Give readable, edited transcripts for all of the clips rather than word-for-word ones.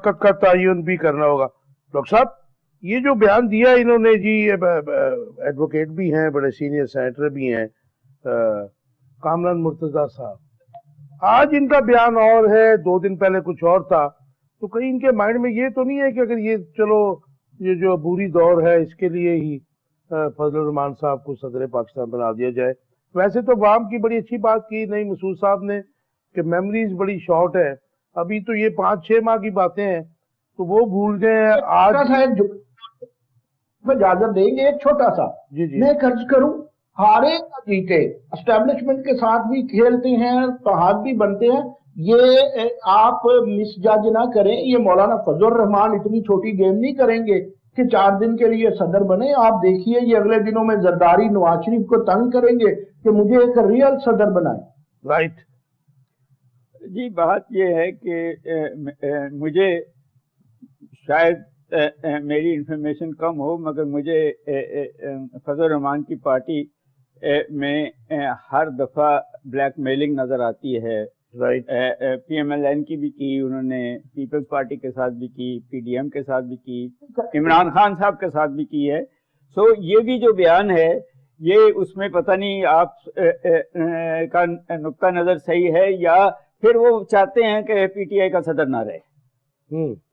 वक्त का तयन भी करना होगा। डॉक्टर साहब, ये जो बयान दिया इन्होंने जी, एडवोकेट भी हैं, बड़े सीनियर सेनेटर भी हैं, कामरान मुर्तजा साहब, आज इनका बयान और है, 2 दिन पहले कुछ और था, तो कहीं इनके माइंड में ये तो नहीं है कि अगर ये चलो ये जो अबूरी दौर है इसके लिए ही फजलुर रहमान साहब को सदर पाकिस्तान बना दिया जाए। वैसे तो वाम की बड़ी अच्छी बात की नहीं मसूद साहब ने कि मेमोरीज बड़ी शॉर्ट है, अभी तो ये 5-6 माह की बातें हैं, तो वो भूल गए आज। में इजाजत देंगे एक छोटा सा, जी मैं कर्ज करूं, हारे या जीते, एस्टेब्लिशमेंट के साथ भी खेलते हैं, तहाद भी बनते हैं, ये आप मिसजज ना करें। ये मौलाना फजलुर रहमान इतनी छोटी गेम नहीं करेंगे कि 4 दिन के लिए सदर बने। आप देखिए ये अगले दिनों में जरदारी नवाज शरीफ को तंग करेंगे कि मुझे एक रियल सदर बनाए। राइट जी, बात ये है कि मुझे शायद मेरी इंफॉर्मेशन कम हो, मगर मुझे फजलुर रहमान की पार्टी में हर दफ़ा ब्लैकमेलिंग नज़र आती है। राइट, PMLN की भी की उन्होंने, पीपल्स पार्टी के साथ भी की, PDM के साथ भी की, इमरान खान साहब के साथ भी की है। सो ये भी जो बयान है ये उसमें पता नहीं आप का नुक्ता नज़र सही है या फिर वो चाहते हैं कि PTI का सदर ना रहे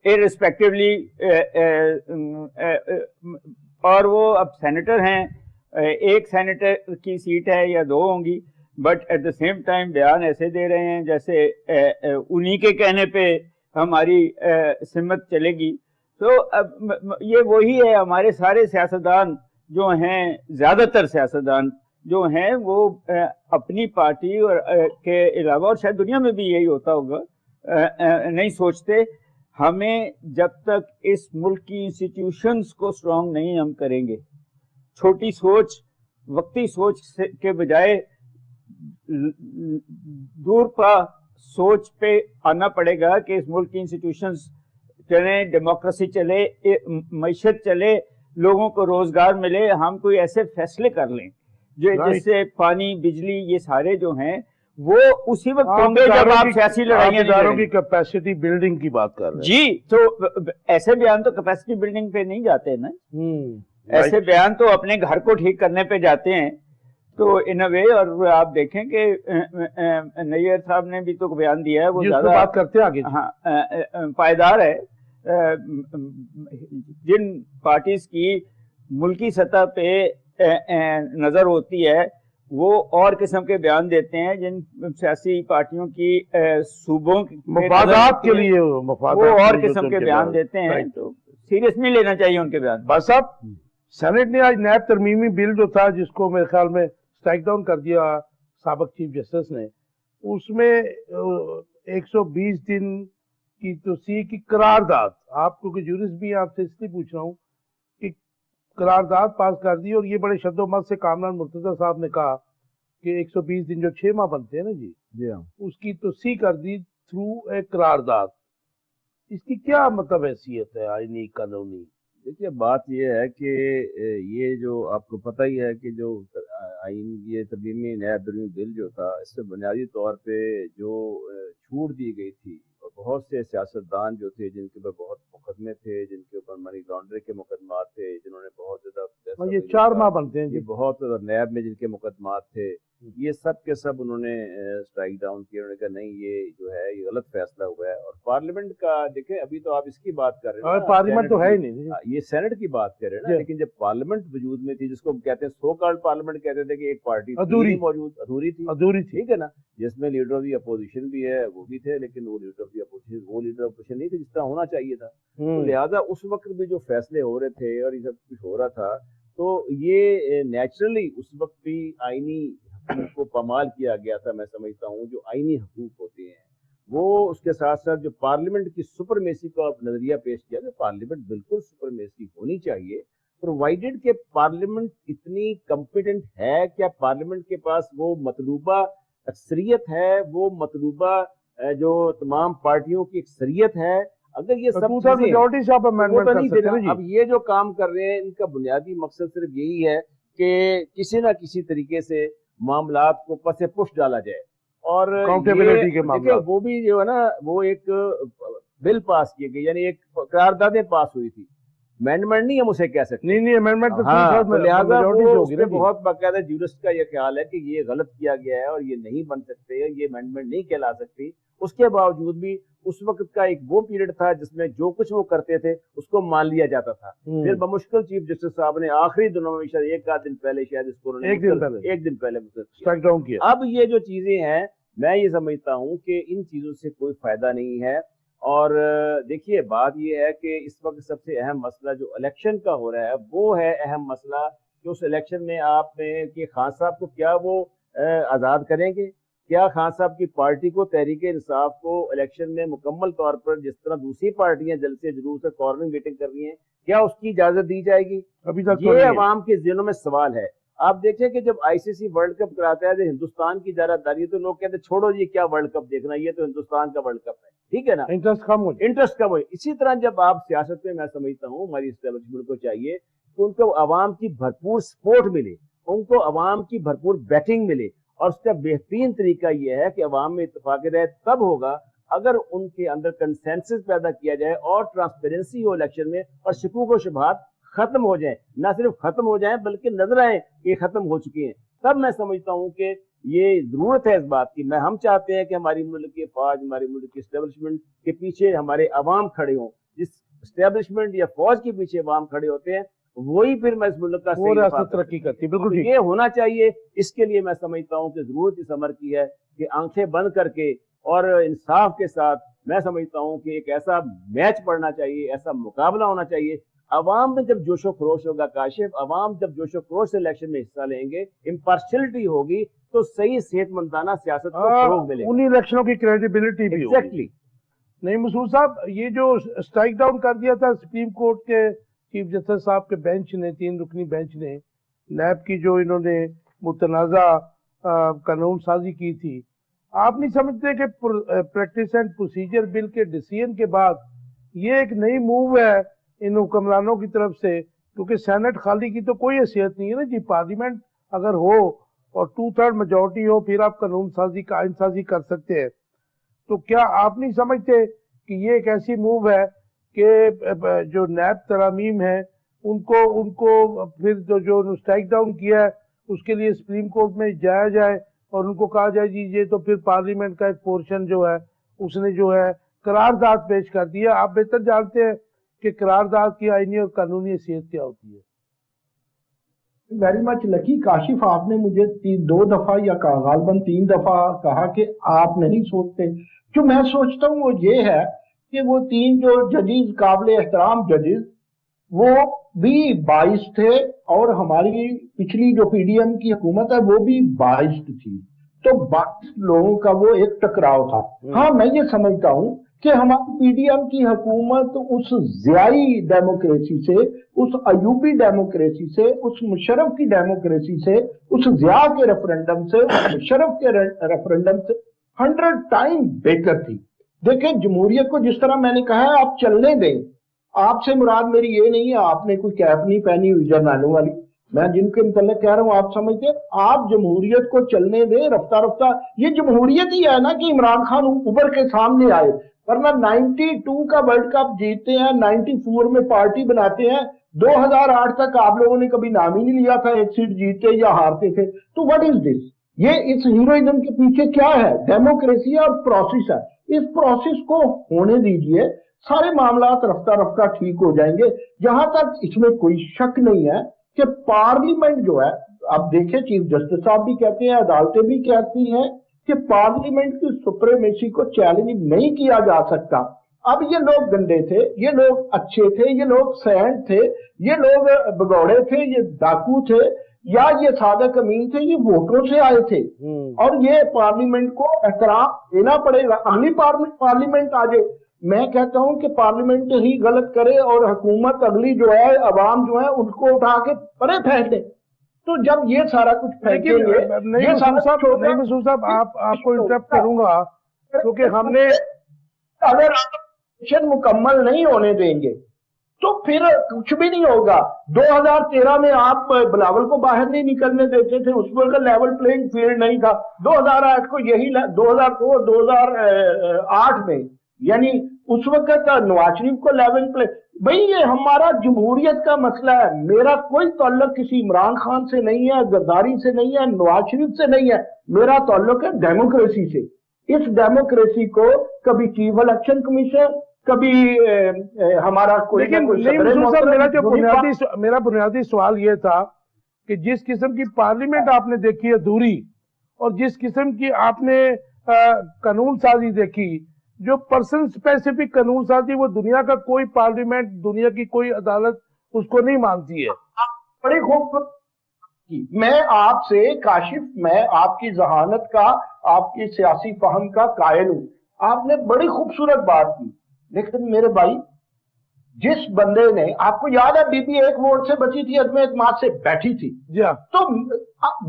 इररिस्पेक्टिवली, और वो अब सेनेटर हैं, एक सेनेटर की सीट है या 2 होंगी, but at the same time बयान ऐसे दे रहे हैं जैसे उन्हीं के कहने पे हमारी सिमत चलेगी। तो अब ये वही है, हमारे सारे सियासतदान जो हैं, ज़्यादातर सियासतदान जो हैं वो अपनी पार्टी और के अलावा, और शायद दुनिया में भी यही होता होगा, नहीं सोचते। हमें जब तक इस मुल्क की इंस्टीट्यूशंस को स्ट्रॉन्ग नहीं हम करेंगे, छोटी सोच, वक्ती सोच के बजाय दूर पा सोच पे आना पड़ेगा कि इस मुल्क की इंस्टीट्यूशंस चले, डेमोक्रेसी चले, मईशत चले, लोगों को रोजगार मिले। हम कोई ऐसे फैसले कर लें जो जिससे पानी, बिजली, ये सारे जो हैं वो उसी वक्त होंगे जब आप सियासी लड़ाइयां की कैपेसिटी बिल्डिंग की बात कर रहे हैं जी। तो ऐसे बयान तो कैपेसिटी बिल्डिंग पे नहीं जाते ना, ऐसे बयान तो अपने घर को ठीक करने पे जाते हैं। तो इन अ वे, और आप देखें कि नैयर साहब ने भी तो बयान दिया है, वो ज्यादा बात करते हैं आगे। हाँ, पायदार है। जिन पार्टीज की मुल्की सतह पे नजर होती है वो और किस्म के बयान देते हैं, जिन सियासी पार्टियों की सूबों मफादात के लिए वो और किस्म के बयान देते हैं। तो सीरियस नहीं लेना चाहिए उनके बयान। बस साहब, सेनेट ने आज नैब तरमीमी बिल जो था, जिसको मेरे ख्याल में स्ट्राइक डाउन कर दिया साबिक चीफ जस्टिस ने, उसमें 120 दिन की तोसी की करारदाद, आप क्योंकि जूरिस्ट भी आपसे इसलिए पूछ रहा हूँ कि करारदाद पास कर दी, और ये बड़े शद्दोमत से कामरान मुर्तजा साहब ने कहा कि 120 दिन जो 6 माह बनते हैं ना जी, उसकी तोसी कर दी थ्रू एक करारदाद। इसकी क्या मतलब हैसियत है आईनी कानूनी? देखिए, बात ये है कि ये जो आपको पता ही है कि जो आइन, ये तरमीमी नैब बिल जो था, इससे बुनियादी तौर पे जो छूट दी गई थी, और बहुत से सियासतदान जो थे जिनके ऊपर बहुत मुकदमे थे, जिनके ऊपर मनी लॉन्ड्रिंग के मुकदमा थे, जिन्होंने बहुत ज्यादा, ये 4 माह बनते हैं जी, बहुत नैब में जिनके मुकदमा थे, ये सब के सब उन्होंने स्ट्राइक डाउन किया। उन्होंने कहा नहीं, ये जो है ये गलत फैसला हुआ है। और पार्लियामेंट का देखें, अभी तो आप इसकी बात कर रहे हैं, पार्लियामेंट तो है ही नहीं, ये सेनेट की बात कर रहे हैं ना, लेकिन जब पार्लियामेंट वजूद में थी, जिसको कहते हैं सो कॉल्ड पार्लियामेंट, कहते थे कि एक पार्टी अधूरी थी, ठीक है ना, जिसमें लीडर ऑफ द अपोजिशन भी है, वो भी थे, लेकिन वो लीडर ऑफ द अपोजिशन नहीं थे जिस तरह होना चाहिए था। तो लिहाजा उस वक्त भी जो फैसले हो रहे थे और ये सब कुछ हो रहा था, तो ये नेचुरली उस वक्त भी आईनी हकूक को पामाल किया गया था। मैं समझता हूँ जो आईनी हकूक होते हैं वो, उसके साथ साथ जो पार्लियामेंट की सुपरमेसी का नजरिया पेश किया, तो पार्लियामेंट बिल्कुल सुपरमेसी होनी चाहिए, प्रोवाइडेड कि पार्लियामेंट इतनी कॉम्पिटेंट है, क्या पार्लियामेंट के पास वो मतलूबा अक्सरियत है, वो मतलूबा जो तमाम पार्टियों की अक्सरियत है। अगर ये सब चीजें, अब ये जो काम कर रहे हैं, इनका बुनियादी मकसद सिर्फ यही है कि किसी ना किसी तरीके से मामलात को पसे पुश डाला जाए, और अकाउंटेबिलिटी के मामला, वो भी जो है ना, वो एक बिल पास किए गए, यानी एक करारदादें पास हुई थी, अमेंडमेंट नहीं हम उसे कह सकते। नहीं अमेंडमेंट तो हाँ, तो लिहाजा होगी ना। बहुत बाकायदा जूरिस्ट का ये ख्याल है कि ये गलत किया गया है और ये नहीं बन सकते, ये अमेंडमेंट नहीं कहला सकती। उसके बावजूद भी उस वक्त का एक वो पीरियड था जिसमें जो कुछ वो करते थे उसको मान लिया जाता था। फिर बमुश्किल चीफ जस्टिस साहब ने आखिरी दिनों में शायद एक आध दिन पहले शायद इसको एक दिन पहले स्ट्राइक डाउन किया। अब ये जो चीजें हैं, मैं ये समझता हूँ कि इन चीजों से कोई फायदा नहीं है। और देखिए बात ये है कि इस वक्त सबसे अहम मसला जो इलेक्शन का हो रहा है वो है अहम मसला कि उस इलेक्शन में आपने कि खान साहब को क्या वो आज़ाद करेंगे, क्या खान साहब की पार्टी को तहरीक इंसाफ को इलेक्शन में मुकम्मल तौर पर जिस तरह दूसरी पार्टियां जलसे जुलूस से कॉर्नर मीटिंग कर रही हैं, क्या उसकी इजाजत दी जाएगी? अभी तक ये अवाम के ज़हनों में सवाल है। आप देखें कि जब आईसीसी वर्ल्ड कप कराता है तो हिंदुस्तान की दायरादारी, तो लोग कहते हैं छोड़ो जी क्या वर्ल्ड कप देखना, ये तो हिंदुस्तान का वर्ल्ड कप है, ठीक है ना, इंटरेस्ट कम हो। इसी तरह जब आप सियासत में, मैं समझता हूँ हमारी एस्टेब्लिशमेंट को चाहिए कि उनको अवाम की भरपूर सपोर्ट मिले, उनको अवाम की भरपूर बैटिंग मिले। और उसका बेहतरीन तरीका यह है कि अवाम में इत्तेफाक राय तब होगा अगर उनके अंदर कंसेंसस पैदा किया जाए और ट्रांसपेरेंसी हो इलेक्शन में, और शकूक व शुबहात खत्म हो जाए, ना सिर्फ खत्म हो जाए बल्कि नजर आए ये खत्म हो चुकी हैं। तब मैं समझता हूँ कि ये जरूरत है इस बात की। हम चाहते हैं कि हमारी मुल्क की फौज, हमारी मुल्क की एस्टेब्लिशमेंट के पीछे हमारे अवाम खड़े हों। जिस एस्टेब्लिशमेंट या फौज के पीछे अवाम खड़े होते हैं वही फिर मैं इस मुल्क का सही तरक्की करती है। बिल्कुल ये होना चाहिए। इसके लिए मैं समझता हूँ कि जरूरत इस अमर की है कि आंखें बंद करके और इंसाफ के साथ मैं समझता हूँ कि एक ऐसा मैच पड़ना चाहिए, ऐसा मुकाबला होना चाहिए। अवाम में जब जोशो खरोश होगा काशिफ, अवाम जब जोशो खरोश से इलेक्शन में हिस्सा लेंगे, इम्पार्शियलिटी होगी, तो सही सेहतमंदाना सियासत को फरोग मिलेगा, उन्हीं इलेक्शनों की क्रेडिबिलिटी भी होगी। एग्जैक्टली। नहीं मसूद साहब, ये जो स्ट्राइक डाउन कर दिया था सुप्रीम कोर्ट के चीफ जस्टिस साहब के बेंच ने, 3 रुकनी बेंच ने, नैब की जो इन्होंने मुतनाज़ा कानून साजी की थी, आप नहीं समझते कि प्रैक्टिस एंड प्रोसीजर बिल के डिसीजन के बाद ये एक नई मूव है इन हुक्मरानों की तरफ से? क्योंकि सेनेट खाली की तो कोई हैसियत नहीं है ना जी, पार्लियामेंट अगर हो और 2/3 मेजोरिटी हो फिर आप कानून साजी का आइन साजी कर सकते हैं। तो क्या आप नहीं समझते कि ये एक ऐसी मूव है कि जो नैब तरामीम है उनको फिर जो स्ट्राइक डाउन किया है उसके लिए सुप्रीम कोर्ट में जाया जाए और उनको कहा जाए जी ये तो फिर पार्लियामेंट का एक पोर्शन जो है उसने जो है करारदाद पेश कर दिया। आप बेहतर जानते हैं कि करारदाद की आईनी और कानूनी हैसियत क्या होती है। वेरी मच लकी काशिफ, आपने मुझे 2 दफा या गालबन 3 दफा कहा कि आप नहीं सोचते। जो मैं सोचता हूँ वो ये है कि वो 3 जो जजेस, काबिल एहतराम जजेस, वो भी 22 थे और हमारी पिछली जो पीडीएम की हुकूमत है वो भी 22 थी, तो 22 लोगों का वो एक टकराव था। हाँ, मैं ये समझता हूँ कि हमारी पीडीएम की हुकूमत उस ज़ियाई डेमोक्रेसी से, उस अयूबी डेमोक्रेसी से, उस मुशर्रफ की डेमोक्रेसी से, उस ज़िया के रेफरेंडम से, उस मुशर्रफ के रेफरेंडम से 100 टाइम बेहतर थी। देखिए, जमहूरियत को जिस तरह मैंने कहा है आप चलने दें। आपसे मुराद मेरी ये नहीं है, आपने कोई कैप नहीं पहनी हुई जर्नलों वाली, मैं जिनके मतलब कह रहा हूं आप समझते, आप जमहूरियत को चलने दें रफ्ता रफ्ता। ये जमहूरियत ही है ना कि इमरान खान उभर के सामने आए, वरना 92 का वर्ल्ड कप जीतते हैं, 94 में पार्टी बनाते हैं, 2008 तक आप लोगों ने कभी नाम ही नहीं लिया था एक सीट जीतते या हारते थे। तो व्हाट इज दिस? ये इस हीरोइज्म के पीछे क्या है? डेमोक्रेसी और प्रोसेस है। इस प्रोसेस को होने दीजिए, सारे मामला रफ्ता रफ्ता ठीक हो जाएंगे। जहां तक इसमें कोई शक नहीं है कि पार्लियामेंट जो है, अब देखिए चीफ जस्टिस साहब भी कहते हैं, अदालतें भी कहती हैं कि पार्लियामेंट की सुप्रीमेसी को चैलेंज नहीं किया जा सकता। अब ये लोग गंदे थे, ये लोग अच्छे थे, ये लोग सैंड थे, ये लोग भगौड़े थे, ये डाकू थे या ये सादक अमीन थे, ये वोटरों से आए थे और ये पार्लियामेंट को एहतराम देना पड़ेगा। अगली पार्लियामेंट आ जाए, मैं कहता हूं कि पार्लियामेंट ही गलत करे और हुकूमत अगली जो है, अवाम जो है, उनको उठा के परे फेंक दे। तो जब ये सारा कुछ फेंकेंगे, नहीं मसूद साहब, आपको इंटरप्ट करूंगा क्योंकि हमने अगर मुकम्मल नहीं होने देंगे तो फिर कुछ भी नहीं होगा। 2013 में आप बिलावल को बाहर नहीं निकलने देते थे, उस पर का लेवल प्लेइंग फील्ड नहीं था। 2008 को यही 2002 2008 में यानी اس وقت نواز شریف کو لیول پلے. بھئی یہ ہمارا جمہوریت کا مسئلہ ہے. میرا کوئی تعلق کسی عمران خان سے نہیں ہے, غداری سے نہیں ہے, نواز شریف سے نہیں ہے. میرا تعلق ہے ڈیموکریسی سے. اس ڈیموکریسی کو کبھی چیف الیکشن کمیشن, کبھی ہمارا کوئی لیکن میرا بنیادی سوال یہ تھا کہ جس قسم کی پارلیمنٹ آپ نے دیکھی ہے دوری, اور جس قسم کی آپ نے قانون سازی دیکھی, جو پرسن اسپیسیفک قانون سازی, وہ دنیا کا کوئی پارلیمنٹ, دنیا کی کوئی عدالت اس کو نہیں مانتی ہے. بڑی خوبصورت. میں آپ سے کاشف, میں آپ کی ذہانت کا, آپ کی سیاسی فہم کا قائل ہوں. آپ نے بڑی خوبصورت بات کی, لیکن میرے بھائی جس بندے نے, آپ کو یاد ہے بی بی ایک ووٹ سے بچی تھی, عدم اعتماد سے بیٹھی تھی, تو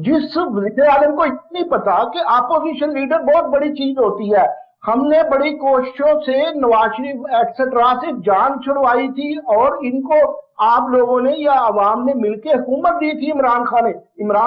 جس وزیر اعظم کو اتنی پتا کہ اپوزیشن لیڈر بہت بڑی چیز ہوتی ہے, ہم نے بڑی کوششوں سے نواز شریف ایٹسٹرا سے جان چھڑوائی تھی, اور ان کو آپ لوگوں نے یا عوام نے مل کے حکومت دی تھی. عمران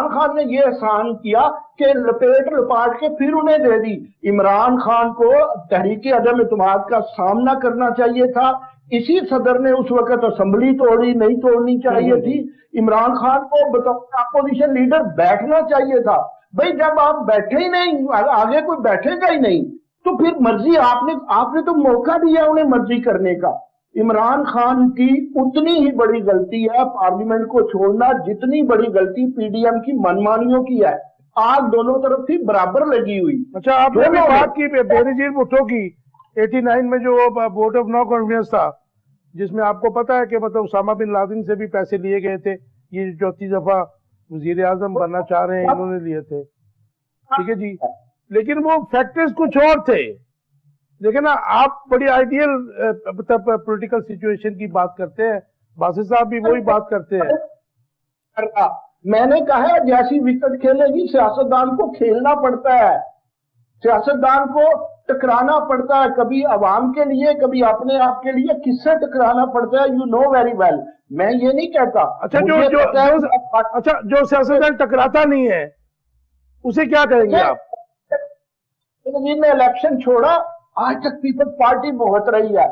خان نے یہ احسان کیا کہ لپیٹ لپاٹ کے پھر انہیں دے دی. عمران خان کو تحریک عدم اعتماد کا سامنا کرنا چاہیے تھا. اسی صدر نے اس وقت اسمبلی توڑی, نہیں توڑنی چاہیے تھی. عمران خان کو بطور اپوزیشن لیڈر بیٹھنا چاہیے تھا. بھئی جب آپ بیٹھے ہی نہیں, آگے کوئی بیٹھے گا ہی نہیں, تو پھر مرضی آپ نے تو موقع دیا انہیں مرضی کرنے کا. عمران خان کی اتنی ہی بڑی غلطی ہے پارلیمنٹ کو چھوڑنا جتنی بڑی غلطی پی ڈی ایم کی منمانیوں کی ہے. آگ دونوں طرف تھی برابر لگی ہوئی. اچھا, آپ نے بھی بات کی بے نظیر بھٹو کی 89 میں جو ووٹ آف نو کانفیڈنس تھا, جس میں آپ کو پتا ہے کہ مطلب اسامہ بن لادن سے بھی پیسے لیے گئے تھے. یہ چوتھی دفعہ وزیر اعظم بننا چاہ رہے ہیں, انہوں نے لیے تھے, ٹھیک ہے جی, لیکن وہ فیکٹرز کچھ اور تھے. دیکھیں نا, آپ بڑی آئیڈیل پولیٹیکل سچویشن کی بات کرتے ہیں, باسط صاحب بھی وہی بات کرتے ہیں. میں نے کہا ہے جیسی وکٹ کھیلے گی, سیاستدان کو کھیلنا پڑتا ہے, سیاستدان کو ٹکرانا پڑتا ہے, کبھی عوام کے لیے, کبھی اپنے آپ کے لیے. کس سے ٹکرانا پڑتا ہے, یو نو ویری ویل. میں یہ نہیں کہتا. اچھا, جو سیاستدان ٹکراتا نہیں ہے اسے کیا کہیں گے آپ؟ نے الیکشن چھوڑا, آج تک پیپلز پارٹی بھگت رہی ہے.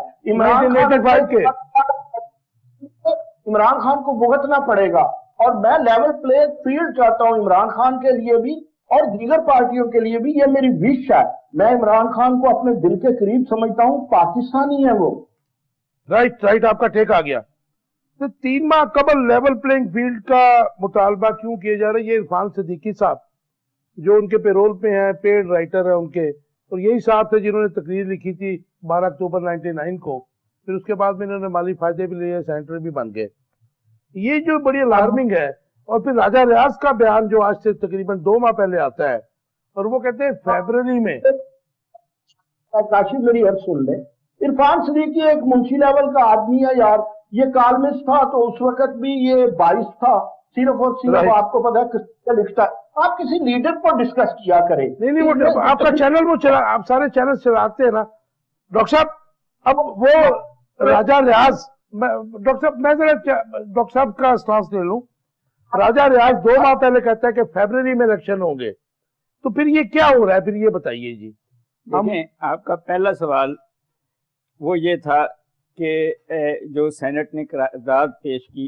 عمران خان کو بھگتنا پڑے گا, اور میں لیول پلے فیلڈ چاہتا ہوں عمران خان کے لیے بھی اور دیگر پارٹیوں کے لیے بھی. یہ میری وش ہے. میں عمران خان کو اپنے دل کے قریب سمجھتا ہوں, پاکستانی ہے وہ. رائٹ, آپ کا ٹیک آ گیا. تو 3 ماہ قبل لیول پلینگ فیلڈ کا مطالبہ کیوں کیا جا رہا ہے؟ یہ عرفان صدیقی صاحب جو ان کے پیرول پہ ہیں, پیڈ رائٹر ہیں ان کے, اور یہی صاحب تھے جنہوں نے تقریر لکھی تھی 12 اکتوبر 99 کو. پھر اس کے بعد میں انہوں نے مالی فائدے بھی لیے, سینیٹر بھی بن گئے. یہ جو بڑی الارمنگ ہے. اور پھر راجہ ریاض کا بیان جو آج سے تقریباً 2 ماہ پہلے آتا ہے, اور وہ کہتے ہیں فیبرری میں. کاشف میری عرض سن لیں, عرفان صدیقی ایک منشی لیول کا آدمی ہے یار. یہ کالمسٹ تھا تو اس وقت بھی یہ 22 تھا, صرف اور صرف آپ کو پتا ہے کس لکھتا ہے. آپ کسی لیڈر کو ڈسکس کیا کریں. نہیں, وہ آپ کا چینل وہ آپ سارے چینل چلاتے ہیں نا ڈاکٹر صاحب. اب وہ راجہ ریاض, ڈاکٹر صاحب میں ذرا ڈاکٹر صاحب کا سٹانس لے لوں. راجہ ریاض 2 ماہ پہلے کہتا ہے کہ فیبرری میں الیکشن ہوں گے, تو پھر یہ کیا ہو رہا ہے؟ پھر یہ بتائیے جی. دیکھیں, آپ کا پہلا سوال وہ یہ تھا کہ جو سینٹ نے قرارداد پیش کی,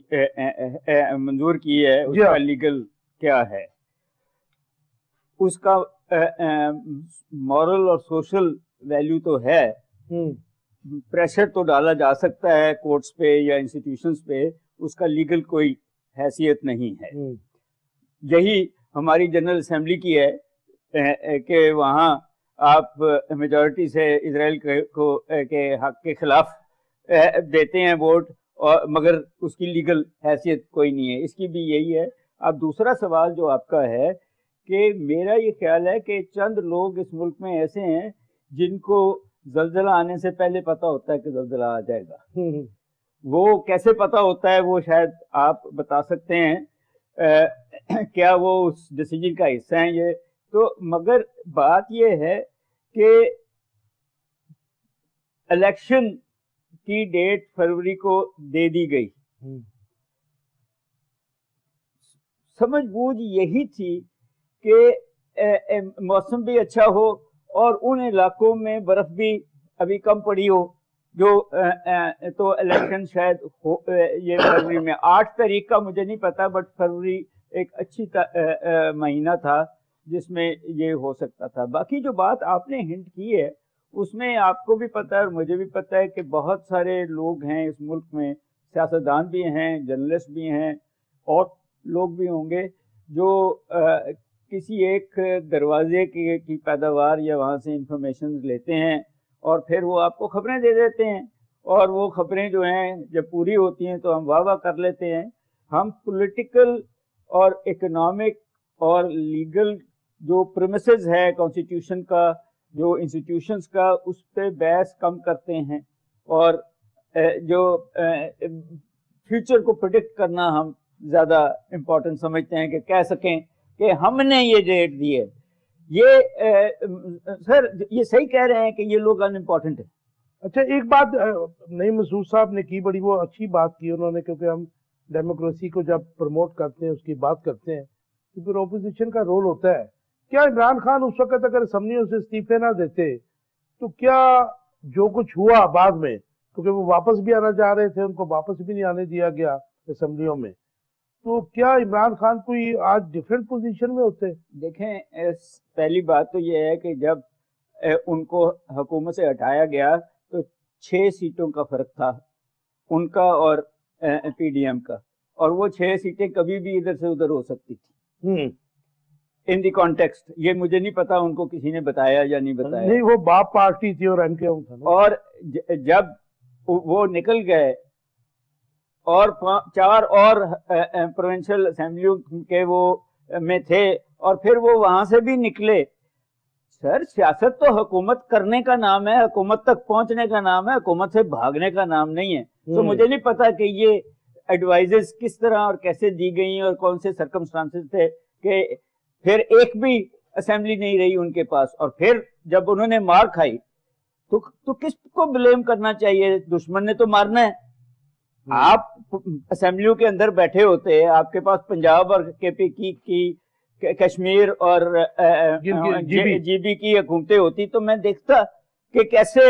منظور کی ہے, اس کا لیگل کیا ہے؟ اس کا مورل اور سوشل ویلیو تو ہے, پریشر تو ڈالا جا سکتا ہے کورٹس پہ یا انسٹیٹیوشنز پہ, اس کا لیگل کوئی حیثیت نہیں ہے. یہی ہماری جنرل اسمبلی کی ہے کہ وہاں آپ میجورٹی سے اسرائیل کو کے حق کے خلاف دیتے ہیں ووٹ, اور مگر اس کی لیگل حیثیت کوئی نہیں ہے. اس کی بھی یہی ہے. اب دوسرا سوال جو آپ کا ہے کہ میرا یہ خیال ہے کہ چند لوگ اس ملک میں ایسے ہیں جن کو زلزلہ آنے سے پہلے پتہ ہوتا ہے کہ زلزلہ آ جائے گا. وہ کیسے پتہ ہوتا ہے وہ شاید آپ بتا سکتے ہیں, کیا وہ اس ڈیسیجن کا حصہ ہیں یہ تو. مگر بات یہ ہے کہ الیکشن کی ڈیٹ فروری کو دے دی گئی. سمجھ بوجھ یہی تھی کہ موسم بھی اچھا ہو اور ان علاقوں میں برف بھی ابھی کم پڑی ہو जो तो इलेक्शन शायद हो ये फरवरी में 8 तारीख का मुझे नहीं पता, बट फरवरी एक अच्छी महीना था जिसमें ये हो सकता था। बाकी जो बात आपने हिंट की है उसमें आपको भी पता है और मुझे भी पता है कि बहुत सारे लोग हैं इस मुल्क में, सियासतदान भी हैं, जर्नलिस्ट भी हैं और लोग भी होंगे जो किसी एक दरवाजे की पैदावार या वहाँ से इंफॉर्मेशन लेते हैं और फिर वो आपको खबरें दे देते हैं, और वो खबरें जो हैं जब पूरी होती हैं तो हम वाह वाह कर लेते हैं। हम पॉलिटिकल और इकोनॉमिक और लीगल जो प्रीमिसेस है कॉन्स्टिट्यूशन का, जो इंस्टीट्यूशंस का, उस पर बहस कम करते हैं, और जो फ्यूचर को प्रेडिक्ट करना हम ज़्यादा इम्पोर्टेंट समझते हैं कि कह सकें कि हमने ये डेट दी है। ये सर ये सही कह रहे हैं कि ये लोग अनइम्पोर्टेंट है। अच्छा, एक बात नईम मसूद साहब ने की, बड़ी वो अच्छी बात की उन्होंने, क्योंकि हम डेमोक्रेसी को जब प्रमोट करते हैं, उसकी बात करते हैं, तो फिर ओपोजिशन का रोल होता है। क्या इमरान खान उस वक्त अगर असम्बलियों से इस्तीफे ना देते तो क्या जो कुछ हुआ बाद में, क्योंकि वो वापस भी आना चाह रहे थे, उनको वापस भी नहीं आने दिया गया असम्बलियों में, तो क्या इमरान खान कोई आज डिफरेंट पोजीशन में होते? देखें, पहली बात तो ये है कि जब उनको हुकूमत से हटाया गया तो 6 सीटों का फर्क था उनका और पीडीएम का, और वो 6 सीटें कभी भी इधर से उधर हो सकती थी इन दी कॉन्टेक्स्ट। ये मुझे नहीं पता उनको किसी ने बताया या नहीं बताया। नहीं, वो बाप पार्टी थी और एमके था ना। और जब वो निकल गए और 4 और प्रोविंशियल असेंबलियों के वो में थे और फिर वो वहां से भी निकले। सर, सियासत तो हुकूमत करने का नाम है, हुकूमत तक पहुंचने का नाम है, हुकूमत से भागने का नाम नहीं है। तो मुझे नहीं पता कि ये एडवाइजेस किस तरह और कैसे दी गई और कौन से सर्कमस्टांसेस थे कि फिर एक भी असेंबली नहीं रही उनके पास, और फिर जब उन्होंने मार खाई तो किसको ब्लेम करना चाहिए? दुश्मन ने तो मारना है। आप असेंबलियों के अंदर बैठे होते, आपके पास पंजाब और केपी की कश्मीर और जीबी की हुकूमतें होती, तो मैं देखता कि कैसे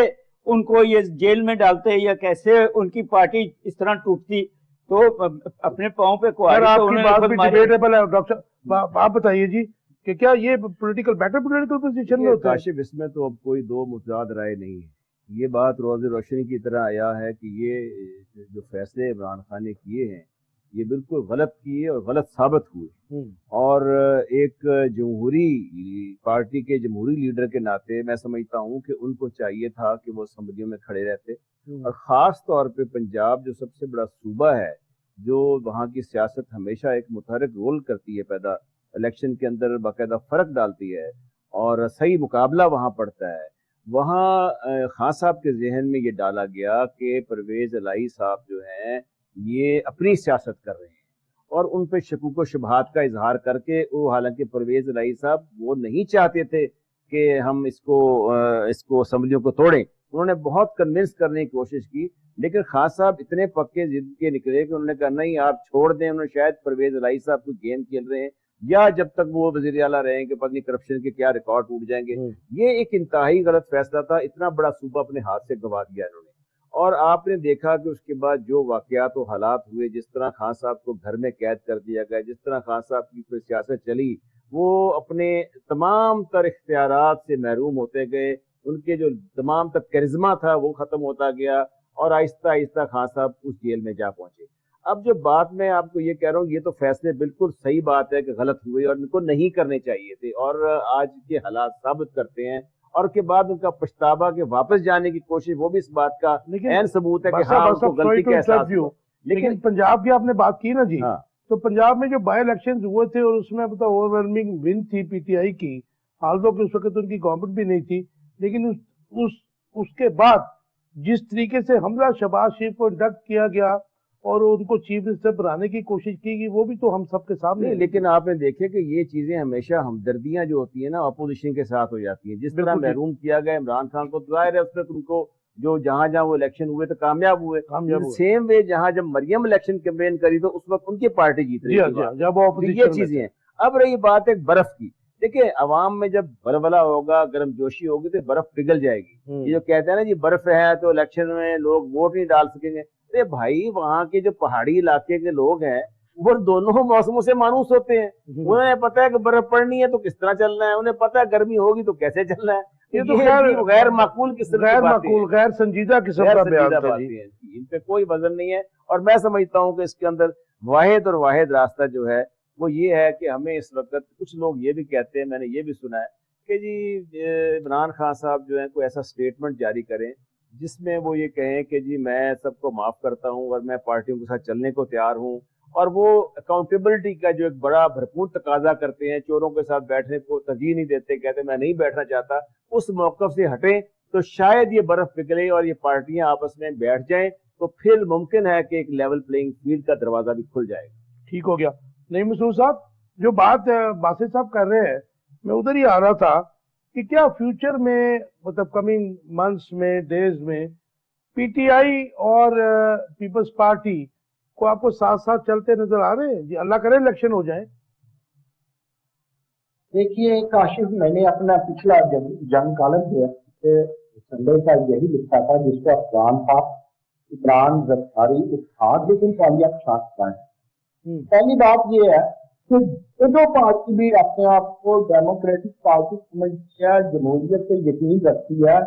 उनको ये जेल में डालते या कैसे उनकी पार्टी इस तरह टूटती। तो अपने पांव पे कुहाड़ी तो उन्होंने डिबेटेबल है। डॉक्टर आप बताइए जी कि क्या ये पॉलिटिकल पोजीशन में होता है? काशिफ, इसमें तो अब कोई दो मुतजाद राय नहीं है। ये बात रोज़े रोशनी की तरह आया है कि ये जो फैसले इमरान खान ने किए हैं ये बिल्कुल गलत किए और गलत साबित हुए। और एक जमहूरी पार्टी के जमहूरी लीडर के नाते मैं समझता हूँ कि उनको चाहिए था कि वो असम्बलियों में खड़े रहते, और ख़ास तौर पे पंजाब जो सबसे बड़ा सूबा है, जो वहाँ की सियासत हमेशा एक मुतहरक रोल करती है, पैदा इलेक्शन के अंदर बाकायदा फ़र्क डालती है और सही मुकाबला वहाँ पड़ता है। वहाँ खान साहब के जहन में ये डाला गया कि परवेज़ इलाही साहब जो हैं ये अपनी सियासत कर रहे हैं, और उन पे शकूक व शुबहात का इजहार करके वो, हालांकि परवेज़ इलाही साहब वो नहीं चाहते थे कि हम इसको असम्बलियों को तोड़ें, उन्होंने बहुत कन्विंस करने की कोशिश की, लेकिन खान साहब इतने पक्के जिद के निकले कि उन्होंने कहा नहीं आप छोड़ दें। उन्होंने शायद परवेज़ इलाही साहब को गेम खेल रहे हैं, या जब तक वो वज़ीर आला रहे कि पता नहीं करप्शन के क्या रिकॉर्ड टूट जाएंगे। ये एक इंतहाई गलत फैसला था, इतना बड़ा सूबा अपने हाथ से गंवा दिया इन्होंने। और आपने देखा कि उसके बाद जो वाकयात और हालात हुए, जिस तरह खान साहब को घर में कैद कर दिया गया, जिस तरह खान साहब की कोई सियासत चली, वो अपने तमाम तर इख्तियारात से महरूम होते गए, उनके जो तमाम तर करिश्मा था वो ख़त्म होता गया, और आहिस्ता आहिस्ता खान साहब उस जेल में जा पहुंचे। अब जो बात मैं आपको ये कह रहा हूँ, ये तो फैसले बिल्कुल सही बात है कि गलत हुए और इनको नहीं करने चाहिए थे, और आज के हालात साबित करते हैं, और के बाद उनका पछतावा के वापस जाने की कोशिश, वो भी इस बात का ऐन सबूत है कि हाँ उनको गलती का एहसास हुआ। लेकिन पंजाब की आपने बात की ना जी, हाँ। तो पंजाब में जो बाई इलेक्शन हुए थे और उसमें ओवरवेलमिंग विन थी पीटीआई की, हालांकि कि उस वक्त उनकी गवर्नमेंट भी नहीं थी, लेकिन उसके बाद जिस तरीके से हमला शहबाज शरीफ को इंडक्ट किया गया और उनको चीफ मिनिस्टर बनाने की कोशिश की गई, वो भी तो हम सबके सामने। लेकिन आपने देखे कि ये चीजें हमेशा हमदर्दियां जो होती है ना अपोजिशन के साथ हो जाती हैं। जिस तरह महरूम किया गया इमरान खान को, जाहिर है उसमें तुमको जो जहां जहां वो इलेक्शन हुए तो कामयाब हुए। सेम वे जहां जब मरियम इलेक्शन कैंपेन करी तो उस वक्त उनकी पार्टी जीत रही थी, जब ये चीजें हैं। अब रही बात एक बर्फ की, دیکھیں عوام میں جب بلبلا ہوگا، گرم جوشی ہوگی تو برف پگھل جائے گی. یہ جو کہتے ہیں نا جی برف ہے تو الیکشن میں لوگ ووٹ نہیں ڈال سکیں گے، ارے بھائی وہاں کے جو پہاڑی علاقے کے لوگ ہیں وہ دونوں موسموں سے مانوس ہوتے ہیں. انہیں پتا ہے کہ برف پڑنی ہے تو کس طرح چلنا ہے، انہیں پتا ہے گرمی ہوگی تو کیسے چلنا ہے. یہ تو غیر معقول قسم کی باتیں ہیں، غیر سنجیدہ قسم کا بیان تھا باتیں جی. ہیں، ان پہ کوئی وزن نہیں ہے. اور میں سمجھتا ہوں کہ اس کے اندر واحد اور واحد راستہ جو ہے وہ یہ ہے کہ ہمیں اس وقت، کچھ لوگ یہ بھی کہتے ہیں، میں نے یہ بھی سنا ہے کہ جی عمران خان صاحب جو ہیں کوئی ایسا سٹیٹمنٹ جاری کریں جس میں وہ یہ کہیں کہ جی میں سب کو معاف کرتا ہوں اور میں پارٹیوں کے ساتھ چلنے کو تیار ہوں، اور وہ اکاؤنٹیبلٹی کا جو ایک بڑا بھرپور تقاضا کرتے ہیں، چوروں کے ساتھ بیٹھنے کو ترجیح نہیں دیتے، کہتے ہیں میں نہیں بیٹھنا چاہتا، اس موقف سے ہٹیں تو شاید یہ برف پگھلے اور یہ پارٹیاں آپس میں بیٹھ جائیں تو پھر ممکن ہے کہ ایک لیول پلینگ فیلڈ کا دروازہ بھی کھل جائے گا. ٹھیک ہو گیا. نہیں مسعود صاحب، جو بات باسط صاحب کر رہے ہیں میں ادھر ہی آ رہا تھا کہ کیا فیوچر میں مطلب کمنگ منتھس میں ڈیز میں پی ٹی آئی اور پیپلز پارٹی کو آپ کو ساتھ ساتھ چلتے نظر آ رہے ہیں؟ جی اللہ کرے الیکشن ہو جائے. دیکھیے کاشف، میں نے اپنا پچھلا جنگ کالم جو ہے سنڈے کا یہی لکھا تھا جس کو افغان تھا، عمران زرداری اتحاد، لیکن کالیہ شاخ کا ہے. پہلی بات یہ ہے کہ جو پارٹی بھی اپنے آپ کو ڈیموکریٹک پارٹی سمجھتی ہے، جمہوریت سے یقین رکھتی ہے،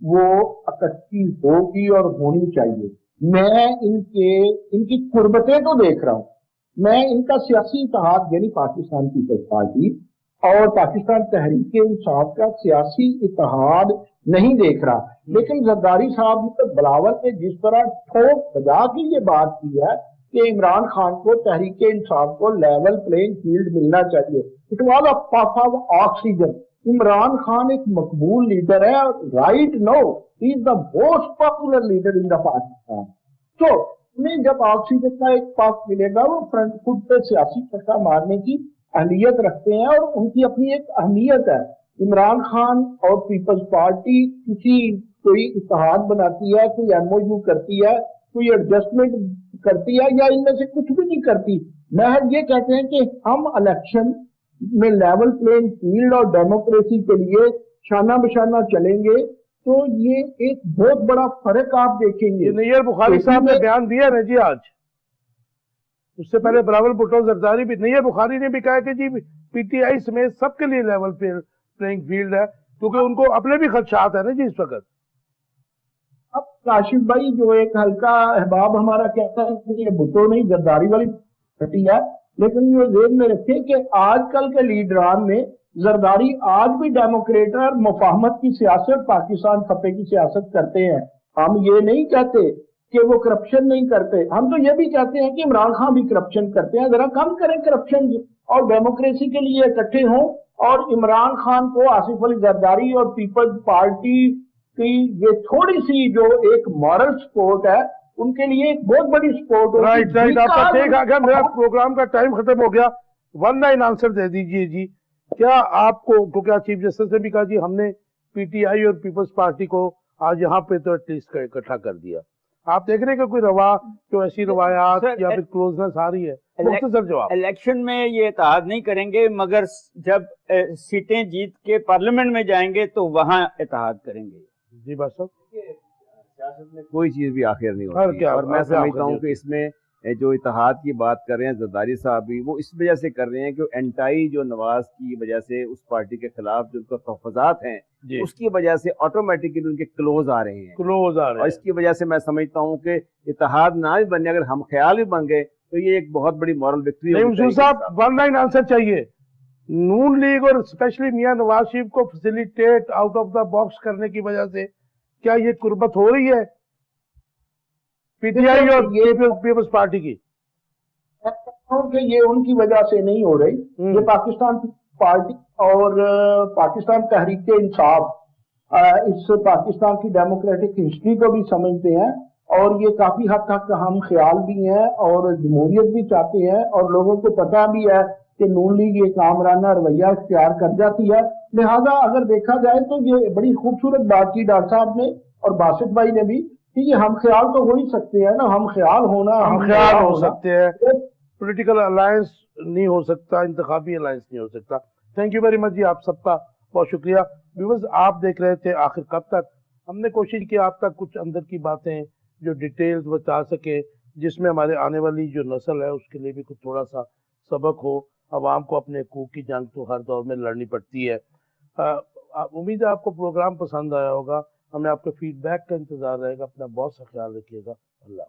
وہ اکٹھی ہوگی اور ہونی چاہیے. میں ان کی قربتیں تو دیکھ رہا ہوں، میں ان کا سیاسی اتحاد یعنی پاکستان پیپلز پارٹی اور پاکستان تحریک انصاف کا سیاسی اتحاد نہیں دیکھ رہا. لیکن زرداری صاحب نے بلاول میں جس طرح ٹھوک بجا کے یہ بات کی ہے کہ عمران خان کو تحریک انصاف کو لیول پلینگ فیلڈ ملنا چاہیے، it was a puff of oxygen. Imran Khan ایک مقبول لیڈر ہے، right now he is the most popular leader in the Pakistan. تو انہیں جب آکسیجن کا ایک پف ملے گا وہ فرنٹ فٹ پہ سیاسی چکا مارنے کی اہلیت رکھتے ہیں اور ان کی اپنی ایک اہمیت ہے. عمران خان اور پیپلز پارٹی کوئی اتحاد بناتی ہے، کوئی ایم او یو کرتی ہے، کوئی ایڈجسٹمنٹ کرتی ہے، یا ان میں سے کچھ بھی نہیں کرتی. محض یہ کہتے ہیں کہ ہم الیکشن میں لیول پلینگ فیلڈ اور ڈیموکریسی کے لیے شانہ بشانہ چلیں گے. تو یہ ایک بہت بڑا فرق آپ دیکھیں گے. نیئر بخاری صاحب نے بیان دیا نا جی آج، اس سے پہلے بلاول بھٹو زرداری بھی، نیئر بخاری نے بھی کہا کہ جی پی ٹی آئی سمیت سب کے لیے لیول پلینگ فیلڈ ہے، کیونکہ ان کو اپنے بھی خدشات ہیں نا جی اس وقت. اب کاشف بھائی جو ایک ہلکا احباب ہمارا کہتا ہے کہ یہ بھٹو نہیں زرداری والی پارٹی ہے، لیکن یہ ذہن میں رکھیں کہ آج کل کے لیڈران میں زرداری آج بھی ڈیموکریٹ اور مفاہمت کی سیاست، پاکستان خطے کی سیاست کرتے ہیں. ہم یہ نہیں کہتے کہ وہ کرپشن نہیں کرتے، ہم تو یہ بھی کہتے ہیں کہ عمران خان بھی کرپشن کرتے ہیں. ذرا کم کریں کرپشن اور ڈیموکریسی کے لیے اکٹھے ہوں، اور عمران خان کو آصف علی زرداری اور پیپلز پارٹی کی یہ تھوڑی سی جو ایک مورل سپورٹ ہے ان کے لیے ایک بہت بڑی سپورٹ ہوتی ہے. رائٹ آپ کا ٹیک آ گیا، میرا پروگرام کا ٹائم ختم ہو گیا. 1 لائن آنسر دے دیجئے جی. کیا آپ کو، کیونکہ چیف جسٹس نے بھی کہا جی ہم نے پی ٹی آئی اور پیپلز پارٹی کو آج یہاں پہ تو ایٹ لیسٹ اکٹھا کر دیا، آپ دیکھ رہے ہیں کہ کوئی روا جو ایسی روایات یا پھر کلوزنس آ رہی ہے؟ مختصر جواب. الیکشن میں یہ اتحاد نہیں کریں گے، مگر جب سیٹیں جیت کے پارلیمنٹ میں جائیں گے تو وہاں اتحاد کریں گے. جی بس صاحب، سیاست میں کوئی چیز بھی آخر نہیں ہوتی، اور میں سمجھتا ہوں کہ اس میں جو اتحاد کی بات کر رہے ہیں زرداری صاحب بھی، وہ اس وجہ سے کر رہے ہیں کہ اینٹائی جو نواز کی وجہ سے اس پارٹی کے خلاف جو ان کا تحفظات ہیں اس کی وجہ سے آٹومیٹکلی ان کے کلوز آ رہے ہیں، اور اس کی وجہ سے میں سمجھتا ہوں کہ اتحاد نہ بھی بننے، اگر ہم خیال بھی بن گئے تو یہ ایک بہت بڑی مورل وکٹری ہوگی. صاحب 1 لائن آنسر چاہیے. نون لیگ اور اسپیشلی میاں نواز شریف کو facilitate out of the box کرنے کی وجہ سے کیا یہ قربت ہو رہی ہے پی ٹی آئی اور پیپلز پارٹی کی؟ کہ یہ ان کی وجہ سے نہیں ہو رہی، یہ پاکستان پارٹی اور پاکستان تحریک انصاف اس پاکستان کی ڈیموکریٹک ہسٹری کو بھی سمجھتے ہیں، اور یہ کافی حد تک ہم خیال بھی ہیں اور جمہوریت بھی چاہتے ہیں، اور لوگوں کو پتہ بھی ہے کہ نون لیگ یہ کامرانہ رویہ اختیار کر جاتی ہے. لہذا اگر دیکھا جائے تو یہ بڑی خوبصورت بات کی ڈاکٹر صاحب نے اور باسط بھائی نے بھی کہ یہ ہم خیال تو ہو ہی سکتے ہیں نا، ہم خیال ہو سکتے ہیں، پولیٹیکل الائنس نہیں ہو سکتا، انتخابی الائنس نہیں ہو سکتا. थैंक यू वेरी मच जी, आप सबका बहुत शुक्रिया। व्यूअर्स, आप देख रहे थे आखिर कब तक। हमने कोशिश की आप तक कुछ अंदर की बातें जो डिटेल्स बता सके, जिसमें हमारे आने वाली जो नस्ल है उसके लिए भी कुछ थोड़ा सा सबक हो। अवाम को अपने हकूक की जंग तो हर दौर में लड़नी पड़ती है। उम्मीद है आपको प्रोग्राम पसंद आया होगा। हमें आपके फीडबैक का इंतजार रहेगा। अपना बहुत सा ख्याल रखिएगा। अल्लाह।